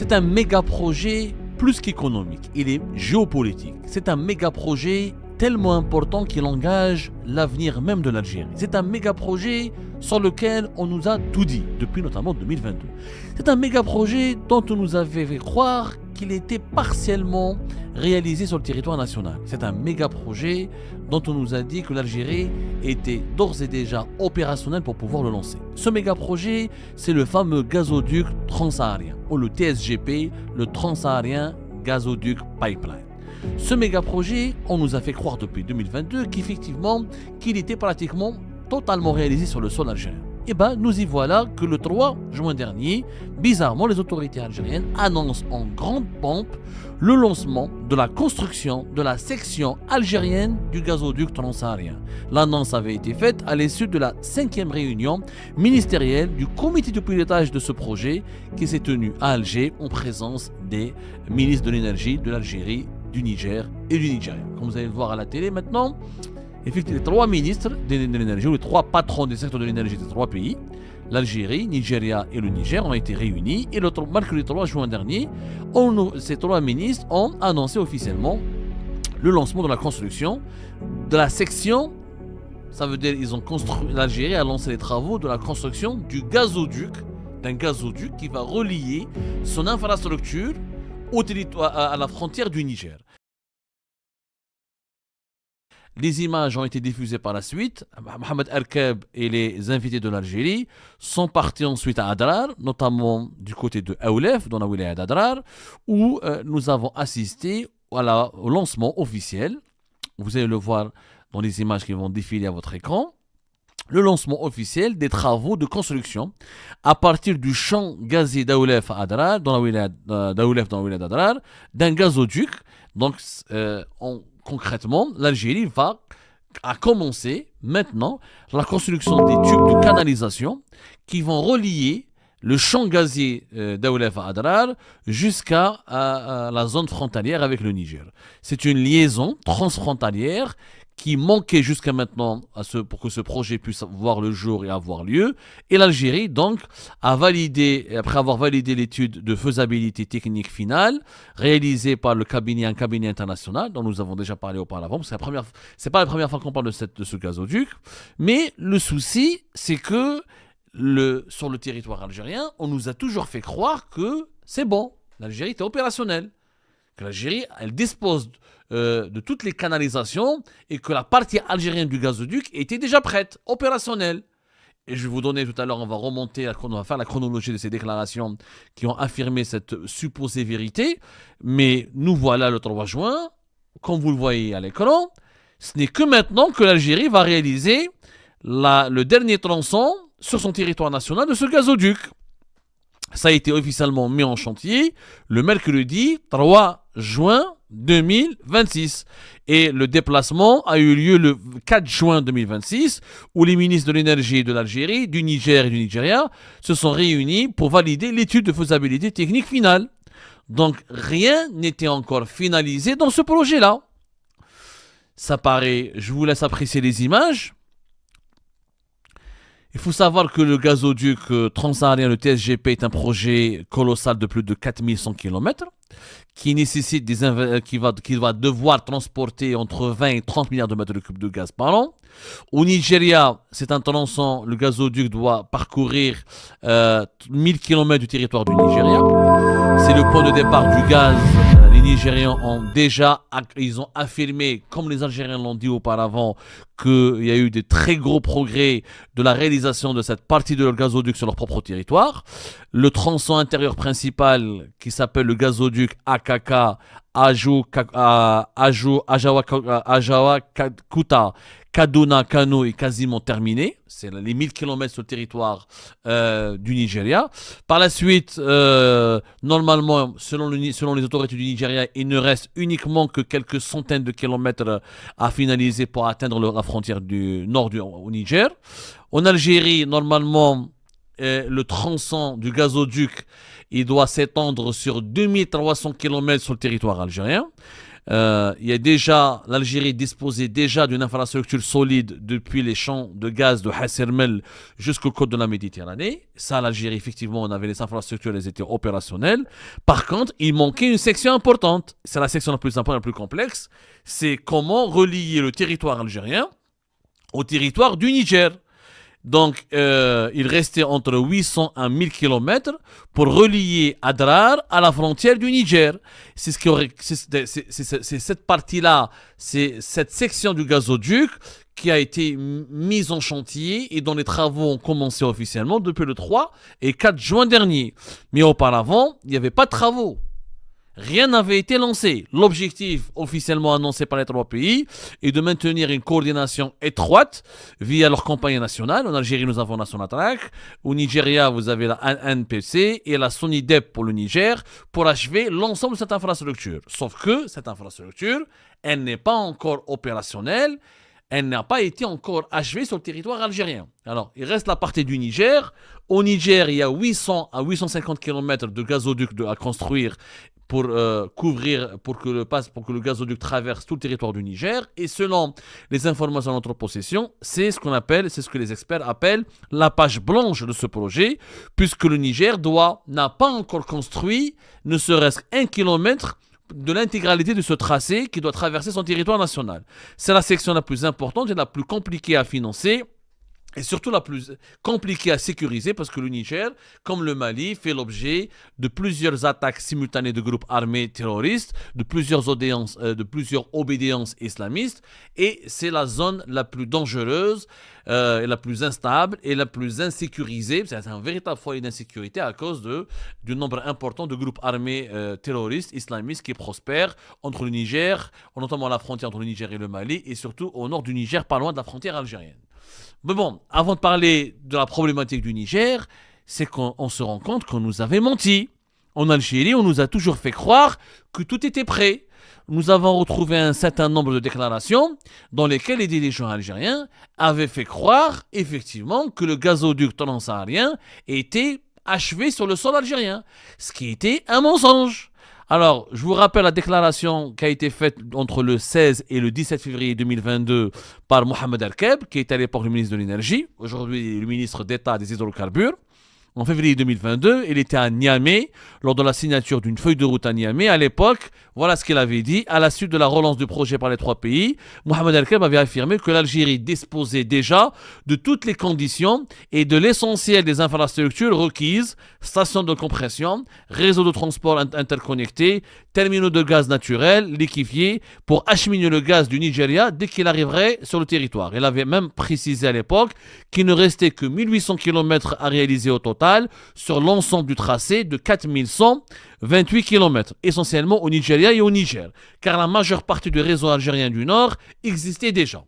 C'est un méga projet plus qu'économique, il est géopolitique. C'est un méga projet tellement important qu'il engage l'avenir même de l'Algérie. C'est un méga projet sur lequel on nous a tout dit, depuis notamment 2022. C'est un méga projet dont on nous avait fait croire qu'il était partiellement réalisé sur le territoire national. C'est un méga projet dont on nous a dit que l'Algérie était d'ores et déjà opérationnelle pour pouvoir le lancer. Ce méga projet, c'est le fameux gazoduc transsaharien, ou le TSGP, le Transsaharien Gazoduc Pipeline. Ce méga projet, on nous a fait croire depuis 2022 qu'effectivement, qu'il était pratiquement totalement réalisé sur le sol algérien. Et bien, nous y voilà que le 3 juin dernier, bizarrement, les autorités algériennes annoncent en grande pompe le lancement de la construction de la section algérienne du gazoduc transsaharien. L'annonce avait été faite à l'issue de la 5e réunion ministérielle du comité de pilotage de ce projet qui s'est tenue à Alger en présence des ministres de l'énergie de l'Algérie, du Niger et du Nigeria. Comme vous allez le voir à la télé maintenant, effectivement, les 3 ministres de l'énergie, ou les 3 patrons des secteurs de l'énergie des 3 pays, l'Algérie, Nigeria et le Niger, ont été réunis. Et le mercredi 3 juin dernier, ces 3 ministres ont annoncé officiellement le lancement de la construction de la section. Ça veut dire qu'ils l'Algérie a lancé les travaux de la construction d'un gazoduc qui va relier son infrastructure au territoire, à la frontière du Niger. Les images ont été diffusées par la suite. Mohamed Erkeb et les invités de l'Algérie sont partis ensuite à Adrar, notamment du côté de Aoulef, dans la wilaya d'Adrar, où nous avons assisté au lancement officiel. Vous allez le voir dans les images qui vont défiler à votre écran. Le lancement officiel des travaux de construction à partir du champ gazier d'Aoulef à Adrar, dans la wilaya d'Adrar, d'un gazoduc. Donc, concrètement, l'Algérie a commencé maintenant la construction des tubes de canalisation qui vont relier le champ gazier d'Aoulef à Adrar jusqu'à la zone frontalière avec le Niger. C'est une liaison transfrontalière qui manquait jusqu'à maintenant pour que ce projet puisse voir le jour et avoir lieu. Et l'Algérie, donc, après avoir validé l'étude de faisabilité technique finale, réalisée par un cabinet international, dont nous avons déjà parlé auparavant, c'est pas la première fois qu'on parle de ce gazoduc, mais le souci, c'est que sur le territoire algérien, on nous a toujours fait croire que c'est bon, l'Algérie était opérationnelle, que l'Algérie, elle dispose de toutes les canalisations et que la partie algérienne du gazoduc était déjà prête, opérationnelle. Et je vais vous donner tout à l'heure, on va faire la chronologie de ces déclarations qui ont affirmé cette supposée vérité. Mais nous voilà le 3 juin, comme vous le voyez à l'écran, ce n'est que maintenant que l'Algérie va réaliser le dernier tronçon sur son territoire national de ce gazoduc. Ça a été officiellement mis en chantier le mercredi 3 juin 2026. Et le déplacement a eu lieu le 4 juin 2026, où les ministres de l'énergie de l'Algérie, du Niger et du Nigeria se sont réunis pour valider l'étude de faisabilité technique finale. Donc rien n'était encore finalisé dans ce projet-là. Ça paraît, je vous laisse apprécier les images. Il faut savoir que le gazoduc transsaharien, le TSGP, est un projet colossal de plus de 4100 km qui nécessite qui va devoir transporter entre 20 et 30 milliards de mètres cubes de gaz par an. Au Nigeria, c'est un tronçon, le gazoduc doit parcourir 1000 km du territoire du Nigeria. C'est le point de départ du gaz. Les Nigérians ils ont affirmé, comme les Algériens l'ont dit auparavant, qu'il y a eu des très gros progrès de la réalisation de cette partie de leur gazoduc sur leur propre territoire. Le tronçon intérieur principal, qui s'appelle le gazoduc AKK, Ajawa Kuta, Kaduna, Kano est quasiment terminé. C'est les 1000 km sur le territoire du Nigeria. Par la suite, normalement, selon les autorités du Nigeria, il ne reste uniquement que quelques centaines de kilomètres à finaliser pour atteindre la frontière du nord au Niger. En Algérie, normalement, le tronçon du gazoduc, il doit s'étendre sur 2300 km sur le territoire algérien. L'Algérie disposait déjà d'une infrastructure solide depuis les champs de gaz de Hassermel jusqu'aux côtes de la Méditerranée. Ça, l'Algérie, effectivement, on avait les infrastructures, elles étaient opérationnelles. Par contre, il manquait une section importante. C'est la section la plus importante, la plus complexe. C'est comment relier le territoire algérien au territoire du Niger. Donc, il restait entre 800 et 1000 km pour relier Adrar à la frontière du Niger. C'est cette partie-là, c'est cette section du gazoduc qui a été mise en chantier et dont les travaux ont commencé officiellement depuis le 3 et 4 juin dernier. Mais auparavant, il n'y avait pas de travaux. Rien n'avait été lancé. L'objectif officiellement annoncé par les trois pays est de maintenir une coordination étroite via leur compagnie nationale. En Algérie, nous avons la Sonatrach. Au Nigeria, vous avez la NPC et la Sonidep pour le Niger pour achever l'ensemble de cette infrastructure. Sauf que cette infrastructure, elle n'est pas encore opérationnelle. Elle n'a pas été encore achevée sur le territoire algérien. Alors, il reste la partie du Niger. Au Niger, il y a 800 à 850 km de gazoduc à construire pour pour que le gazoduc traverse tout le territoire du Niger. Et selon les informations de notre possession, c'est ce que les experts appellent la page blanche de ce projet, puisque le Niger n'a pas encore construit ne serait-ce qu'un kilomètre de l'intégralité de ce tracé qui doit traverser son territoire national. C'est la section la plus importante et la plus compliquée à financer. Et surtout la plus compliquée à sécuriser parce que le Niger, comme le Mali, fait l'objet de plusieurs attaques simultanées de groupes armés terroristes, de plusieurs obédiences islamistes, et c'est la zone la plus dangereuse, et la plus instable et la plus insécurisée. C'est un véritable foyer d'insécurité à cause du nombre important de groupes armés terroristes islamistes qui prospèrent entre le Niger, notamment à la frontière entre le Niger et le Mali, et surtout au nord du Niger, pas loin de la frontière algérienne. Mais bon, avant de parler de la problématique du Niger, c'est qu'on se rend compte qu'on nous avait menti. En Algérie, on nous a toujours fait croire que tout était prêt. Nous avons retrouvé un certain nombre de déclarations dans lesquelles les dirigeants algériens avaient fait croire effectivement que le gazoduc transsaharien était achevé sur le sol algérien, ce qui était un mensonge. Alors, je vous rappelle la déclaration qui a été faite entre le 16 et le 17 février 2022 par Mohamed Erkeb, qui était à l'époque le ministre de l'Énergie, aujourd'hui le ministre d'État des hydrocarbures. En février 2022, il était à Niamey lors de la signature d'une feuille de route à Niamey. À l'époque, voilà ce qu'il avait dit. À la suite de la relance du projet par les trois pays, Mohamed El-Keb avait affirmé que l'Algérie disposait déjà de toutes les conditions et de l'essentiel des infrastructures requises, stations de compression, réseaux de transport interconnectés, terminaux de gaz naturel liquéfié pour acheminer le gaz du Nigeria dès qu'il arriverait sur le territoire. Il avait même précisé à l'époque qu'il ne restait que 1800 km à réaliser au total sur l'ensemble du tracé de 4128 km, essentiellement au Nigeria et au Niger, car la majeure partie du réseau algérien du Nord existait déjà.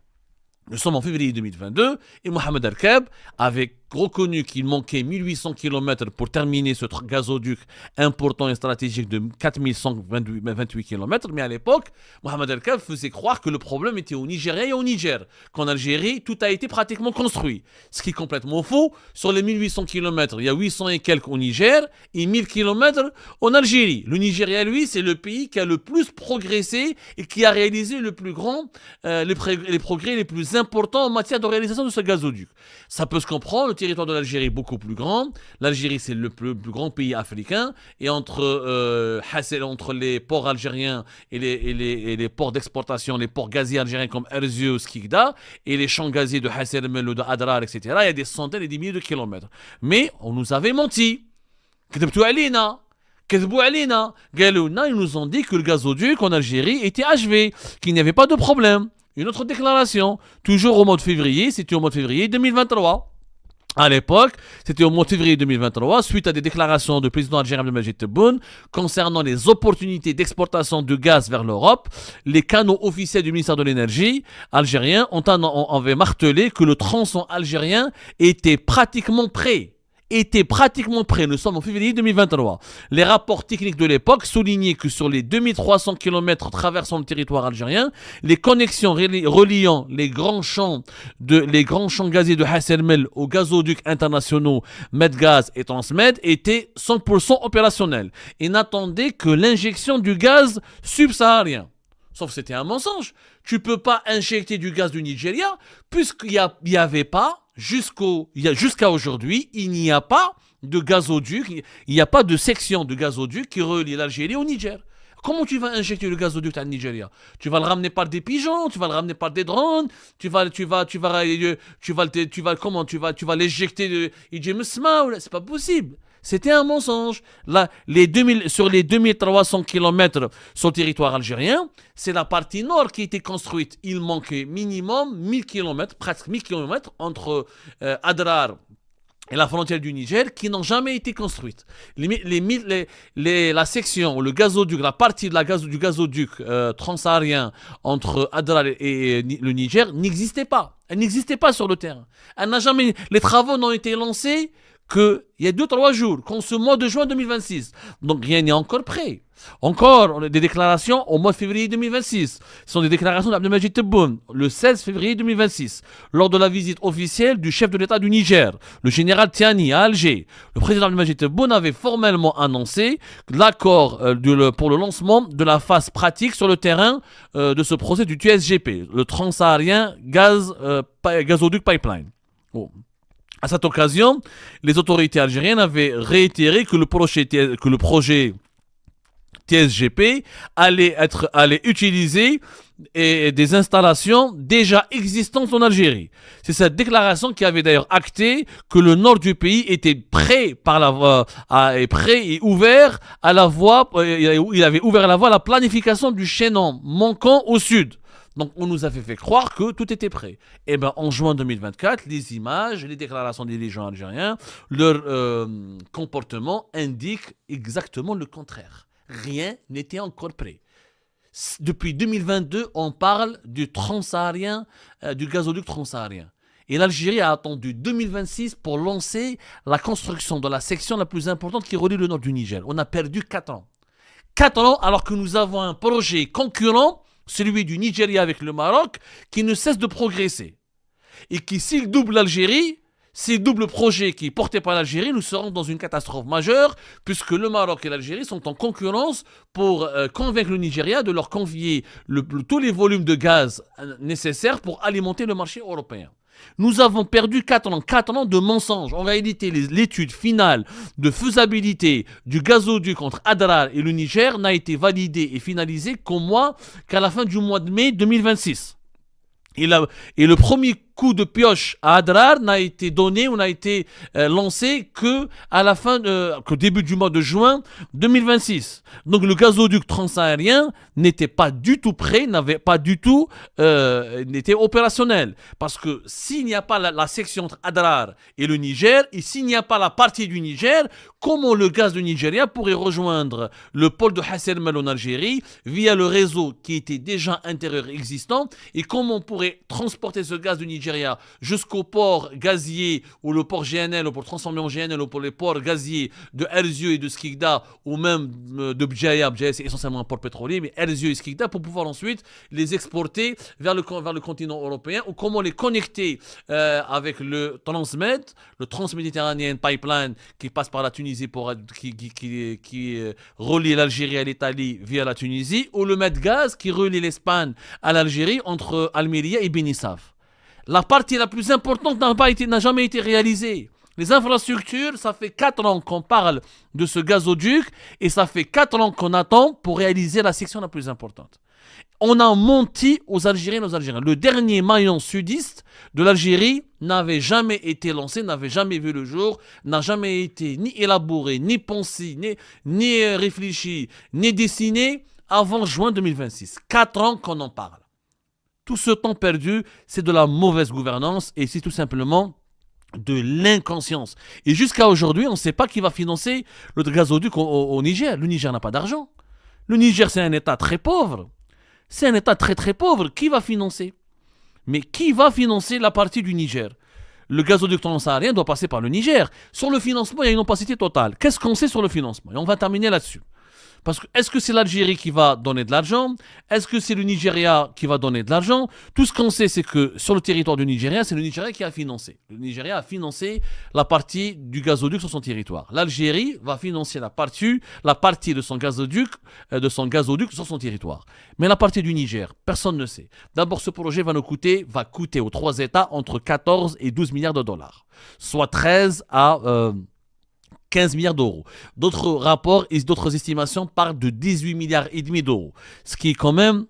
Nous sommes en février 2022 et Mohamed El-Keb avait reconnu qu'il manquait 1800 km pour terminer ce gazoduc important et stratégique de 4128 km. Mais à l'époque, Mohamed El-Keb faisait croire que le problème était au Nigeria et au Niger. Qu'en Algérie, tout a été pratiquement construit. Ce qui est complètement faux. Sur les 1800 km, il y a 800 et quelques au Niger et 1000 km en Algérie. Le Nigeria, lui, c'est le pays qui a le plus progressé et qui a réalisé le plus grand, les progrès les plus importants en matière de réalisation de ce gazoduc. Ça peut se comprendre. Le territoire de l'Algérie est beaucoup plus grand. L'Algérie, c'est le plus grand pays africain. Et entre les ports algériens et les ports d'exportation, les ports gaziers algériens comme Erzurum, Skikda, et les champs gaziers de Hasser El ou de Adrar, etc., il y a des centaines et des milliers de kilomètres. Mais on nous avait menti. كذبتوا علينا. Ils nous ont dit que le gazoduc en Algérie était achevé, qu'il n'y avait pas de problème. Une autre déclaration, toujours au mois de février, c'était au mois de février 2023. À l'époque, c'était au mois de février 2023, suite à des déclarations du président algérien Abdelmadjid Tebboune concernant les opportunités d'exportation de gaz vers l'Europe. Les canaux officiels du ministère de l'Énergie algérien avaient martelé que le tronçon algérien était pratiquement prêt. Nous sommes en février 2023. Les rapports techniques de l'époque soulignaient que sur les 2300 km traversant le territoire algérien, les connexions reliant les grands champs gaziers de Hasselmel aux gazoducs internationaux Medgaz et Transmed étaient 100% opérationnels et n'attendaient que l'injection du gaz subsaharien. Sauf que c'était un mensonge. Tu ne peux pas injecter du gaz du Nigeria puisqu'il n'y avait pas, jusqu'à aujourd'hui, il n'y a pas de gazoduc, il n'y a pas de section de gazoduc qui relie l'Algérie au Niger. Comment tu vas injecter le gazoduc au Nigeria? Tu vas le ramener par des pigeons, tu vas le ramener par des drones, tu vas l'éjecter c'est pas possible. C'était un mensonge. Là, sur les 2300 km sur le territoire algérien, c'est la partie nord qui a été construite. Il manquait minimum 1000 km, presque 1000 km entre Adrar et la frontière du Niger qui n'ont jamais été construites. La section, le gazoduc, la partie du gazoduc transsaharien entre Adrar et le Niger n'existait pas. Elle n'existait pas sur le terrain. Les travaux n'ont été lancés qu'il y a 2-3 jours, qu'en ce mois de juin 2026. Donc rien n'est encore prêt. Encore des déclarations au mois de février 2026. Ce sont des déclarations d'Abdelmajid Tebboune, le 16 février 2026, lors de la visite officielle du chef de l'État du Niger, le général Tiani, à Alger. Le président Abdelmajid Tebboune avait formellement annoncé l'accord pour le lancement de la phase pratique sur le terrain de ce projet du TSGP, le Transsaharien Gazoduc Pipeline. Bon. À cette occasion, les autorités algériennes avaient réitéré que le projet TSGP allait utiliser des installations déjà existantes en Algérie. C'est cette déclaration qui avait d'ailleurs acté que le nord du pays était prêt et ouvert à la voie. Il avait ouvert la voie à la planification du chaînon manquant au sud. Donc on nous avait fait croire que tout était prêt. Et bien en juin 2024, les images, les déclarations des dirigeants algériens, leur comportement indiquent exactement le contraire. Rien n'était encore prêt. Depuis 2022, on parle du transsaharien, du gazoduc transsaharien. Et l'Algérie a attendu 2026 pour lancer la construction de la section la plus importante qui relie le nord du Niger. On a perdu 4 ans. 4 ans alors que nous avons un projet concurrent, celui du Nigeria avec le Maroc, qui ne cesse de progresser. Et qui, s'il double l'Algérie, s'il double le projet qui est porté par l'Algérie, nous serons dans une catastrophe majeure, puisque le Maroc et l'Algérie sont en concurrence pour convaincre le Nigeria de leur confier tous les volumes de gaz nécessaires pour alimenter le marché européen. Nous avons perdu 4 ans de mensonges. En réalité, l'étude finale de faisabilité du gazoduc entre Adrar et le Niger n'a été validée et finalisée qu'à la fin du mois de mai 2026. Et le premier coup de pioche à Adrar n'a été donné ou n'a été lancé qu'au début du mois de juin 2026. Donc le gazoduc transsaharien n'était pas du tout prêt, n'était opérationnel. Parce que s'il n'y a pas la section entre Adrar et le Niger, et s'il n'y a pas la partie du Niger, comment le gaz du Nigeria pourrait rejoindre le pôle de Ras El Mel en Algérie via le réseau qui était déjà intérieur existant, et comment on pourrait transporter ce gaz du Nigeria jusqu'au port gazier ou le port GNL ou pour transformer en GNL ou pour les ports gaziers de Erzurum et de Skikda ou même de Bjaya. Bjaya c'est essentiellement un port pétrolier, mais Erzurum et Skikda pour pouvoir ensuite les exporter vers le continent européen, ou comment les connecter avec le Transmed, le Transméditerranéen Pipeline qui passe par la Tunisie qui relie l'Algérie à l'Italie via la Tunisie, ou le Medgaz qui relie l'Espagne à l'Algérie entre Almeria et Benissaf. La partie la plus importante n'a jamais été réalisée. Les infrastructures, ça fait 4 ans qu'on parle de ce gazoduc et ça fait 4 ans qu'on attend pour réaliser la section la plus importante. On a menti aux Algériens. Le dernier maillon sudiste de l'Algérie n'avait jamais été lancé, n'avait jamais vu le jour, n'a jamais été ni élaboré, ni pensé, ni réfléchi, ni dessiné avant juin 2026. 4 ans qu'on en parle. Tout ce temps perdu, c'est de la mauvaise gouvernance et c'est tout simplement de l'inconscience. Et jusqu'à aujourd'hui, on ne sait pas qui va financer le gazoduc au Niger. Le Niger n'a pas d'argent. Le Niger, c'est un État très pauvre. C'est un État très très pauvre. Qui va financer? Mais qui va financer la partie du Niger? Le gazoduc transsaharien doit passer par le Niger. Sur le financement, il y a une opacité totale. Qu'est-ce qu'on sait sur le financement? Et on va terminer là-dessus. Parce que est-ce que c'est l'Algérie qui va donner de l'argent? Est-ce que c'est le Nigeria qui va donner de l'argent? Tout ce qu'on sait, c'est que sur le territoire du Nigeria, c'est le Nigeria qui a financé. Le Nigeria a financé la partie du gazoduc sur son territoire. L'Algérie va financer la partie de son gazoduc sur son territoire. Mais la partie du Niger, personne ne sait. D'abord, ce projet va coûter aux trois États entre 14 et 12 milliards de dollars, soit 13 à 15 milliards d'euros. D'autres rapports et d'autres estimations parlent de 18 milliards et demi d'euros, ce qui est quand même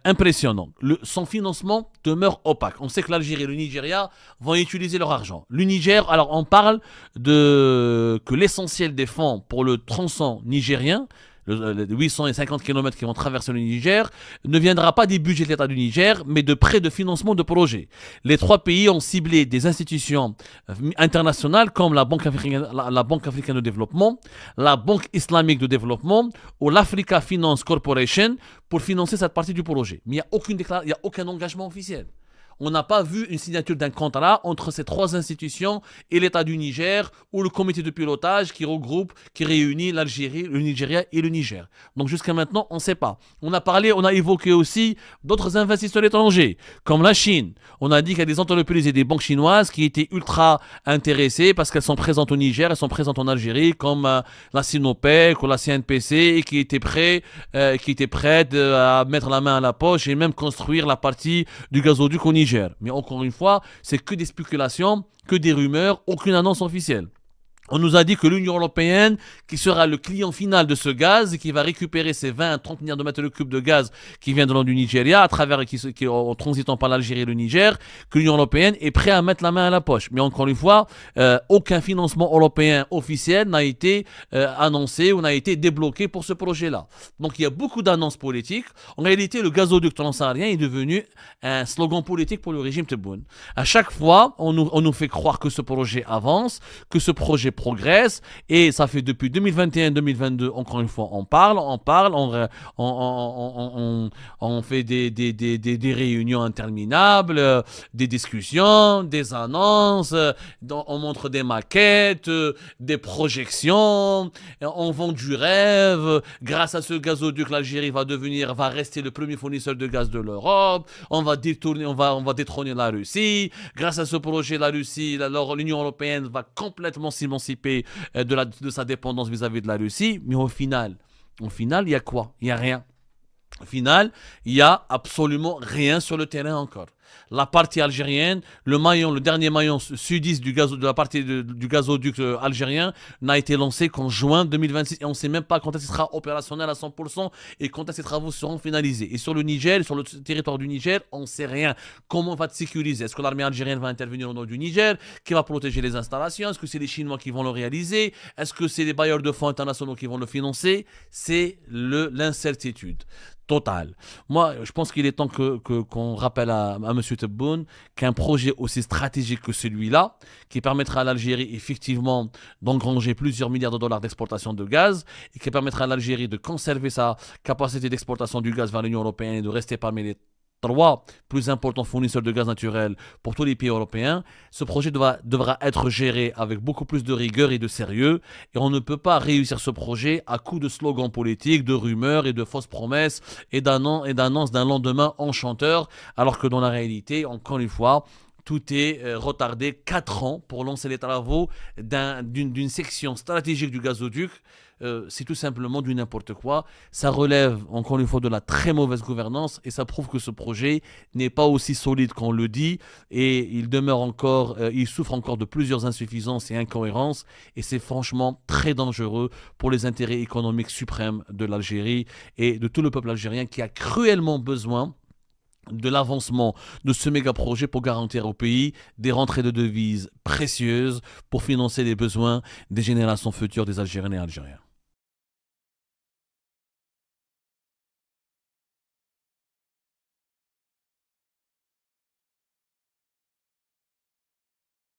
impressionnant. Son financement demeure opaque. On sait que l'Algérie et le Nigeria vont utiliser leur argent. Le Niger, alors on parle que l'essentiel des fonds pour le tronçon nigérien, les 850 km qui vont traverser le Niger, ne viendra pas des budgets de l'État du Niger, mais de prêts de financement de projets. Les trois pays ont ciblé des institutions internationales comme la Banque africaine de développement, la Banque islamique de développement ou l'Africa Finance Corporation pour financer cette partie du projet. Mais il n'y a aucun engagement officiel. On n'a pas vu une signature d'un contrat entre ces trois institutions et l'État du Niger ou le comité de pilotage qui réunit l'Algérie, le Nigeria et le Niger. Donc jusqu'à maintenant, on ne sait pas. On a évoqué aussi d'autres investisseurs étrangers, comme la Chine. On a dit qu'il y a des entreprises et des banques chinoises qui étaient ultra intéressées parce qu'elles sont présentes au Niger, elles sont présentes en Algérie, comme la Sinopec ou la CNPC, et qui étaient prêtes à mettre la main à la poche et même construire la partie du gazoduc au Niger. Mais encore une fois, c'est que des spéculations, que des rumeurs, aucune annonce officielle. On nous a dit que l'Union européenne, qui sera le client final de ce gaz et qui va récupérer ces 20 à 30 milliards de mètres cubes de gaz qui viendront du Nigeria en transitant par l'Algérie et le Niger, que l'Union européenne est prête à mettre la main à la poche. Mais encore une fois, aucun financement européen officiel n'a été annoncé ou n'a été débloqué pour ce projet-là. Donc il y a beaucoup d'annonces politiques. En réalité, le gazoduc transsaharien est devenu un slogan politique pour le régime Tebboune. À chaque fois, on nous fait croire que ce projet avance, que ce projet progresse, et ça fait depuis 2021-2022, encore une fois, on fait des réunions interminables, des discussions, des annonces, on montre des maquettes, des projections, on vend du rêve. Grâce à ce gazoduc, l'Algérie va rester le premier fournisseur de gaz de l'Europe. On va détrôner la Russie. Grâce à ce projet, l'Union européenne va complètement s'émanciper de sa dépendance vis-à-vis de la Russie. Mais au final, il y a quoi? Il n'y a rien. Au final, il n'y a absolument rien sur le terrain encore. La partie algérienne, le dernier maillon sudiste du gazoduc algérien n'a été lancé qu'en juin 2026 et on ne sait même pas quand est-ce qu'il sera opérationnel à 100% et quand est-ce que ces travaux seront finalisés. Et sur le territoire du Niger, on ne sait rien. Comment on va sécuriser? Est-ce que l'armée algérienne va intervenir au nord du Niger? Qui va protéger les installations? Est-ce que c'est les Chinois qui vont le réaliser? Est-ce que c'est les bailleurs de fonds internationaux qui vont le financer? C'est l'incertitude totale. Moi, je pense qu'il est temps qu'on rappelle à M. Tebboune qu'un projet aussi stratégique que celui-là, qui permettra à l'Algérie effectivement d'engranger plusieurs milliards de dollars d'exportation de gaz et qui permettra à l'Algérie de conserver sa capacité d'exportation du gaz vers l'Union européenne et de rester parmi les trois plus importants fournisseurs de gaz naturel pour tous les pays européens, ce projet devra être géré avec beaucoup plus de rigueur et de sérieux. Et on ne peut pas réussir ce projet à coup de slogans politiques, de rumeurs et de fausses promesses et d'annonces d'un lendemain enchanteur, alors que dans la réalité, encore une fois, tout est retardé 4 ans pour lancer les travaux d'une section stratégique du gazoduc. C'est tout simplement du n'importe quoi. Ça relève encore une fois de la très mauvaise gouvernance et ça prouve que ce projet n'est pas aussi solide qu'on le dit et il souffre encore de plusieurs insuffisances et incohérences et c'est franchement très dangereux pour les intérêts économiques suprêmes de l'Algérie et de tout le peuple algérien qui a cruellement besoin de l'avancement de ce méga projet pour garantir au pays des rentrées de devises précieuses pour financer les besoins des générations futures des Algériennes et Algériens.